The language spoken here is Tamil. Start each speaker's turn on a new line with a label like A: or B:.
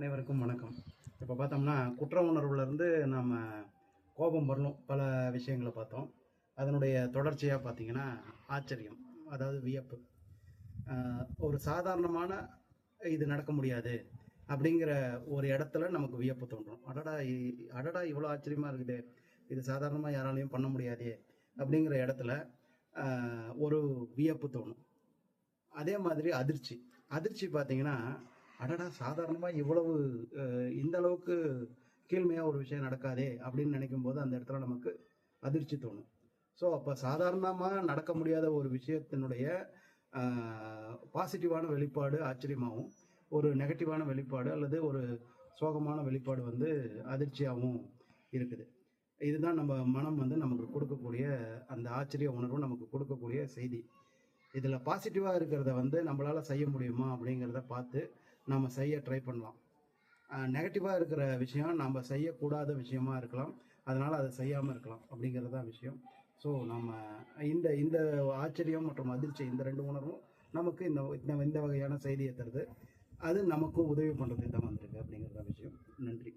A: அனைவருக்கும் வணக்கம். இப்போ பார்த்தோம்னா குற்ற உணர்வுலேருந்து நம்ம கோபம் வரணும் பல விஷயங்களை பார்த்தோம். அதனுடைய தொடர்ச்சியாக பார்த்தீங்கன்னா ஆச்சரியம், அதாவது வியப்பு. ஒரு சாதாரணமான இது நடக்க முடியாது அப்படிங்கிற ஒரு இடத்துல நமக்கு வியப்பு தோன்றும். அடடா அடடா இவ்வளோ ஆச்சரியமாக இருக்குது, இது சாதாரணமாக யாராலையும் பண்ண முடியாதே அப்படிங்கிற இடத்துல ஒரு வியப்பு தோணும். அதே மாதிரி அதிர்ச்சி. அதிர்ச்சி பார்த்தீங்கன்னா, அடடா சாதாரணமாக இவ்வளவு இந்த அளவுக்கு கீழ்மையாக ஒரு விஷயம் நடக்காதே அப்படின்னு நினைக்கும் போது அந்த இடத்துல நமக்கு அதிர்ச்சி தோணும். ஸோ அப்போ சாதாரணமாக நடக்க முடியாத ஒரு விஷயத்தினுடைய பாசிட்டிவான வெளிப்பாடு ஆச்சரியமாகவும், ஒரு நெகட்டிவான வெளிப்பாடு அல்லது ஒரு சோகமான வெளிப்பாடு வந்து அதிர்ச்சியாகவும் இருக்குது. இதுதான் நம்ம மனம் வந்து நமக்கு கொடுக்கக்கூடிய அந்த ஆச்சரிய உணர்வு நமக்கு கொடுக்கக்கூடிய செய்தி. இதில் பாசிட்டிவாக இருக்கிறத வந்து நம்மளால் செய்ய முடியுமா அப்படிங்கிறத பார்த்து நம்ம செய்ய ட்ரை பண்ணலாம். நெகட்டிவாக இருக்கிற விஷயம் நம்ம செய்யக்கூடாத விஷயமா இருக்கலாம், அதனால் அதை செய்யாமல் இருக்கலாம் அப்படிங்கிறது தான் விஷயம். ஸோ நம்ம இந்த இந்த ஆச்சரியம் மற்றும் அதிர்ச்சி இந்த ரெண்டு உணர்வும் நமக்கு இந்த இந்த வகையான செய்தியை தருது. அது நமக்கும் உதவி பண்ணுறதுக்கு தான் வந்திருக்கு அப்படிங்கிறத விஷயம். நன்றி.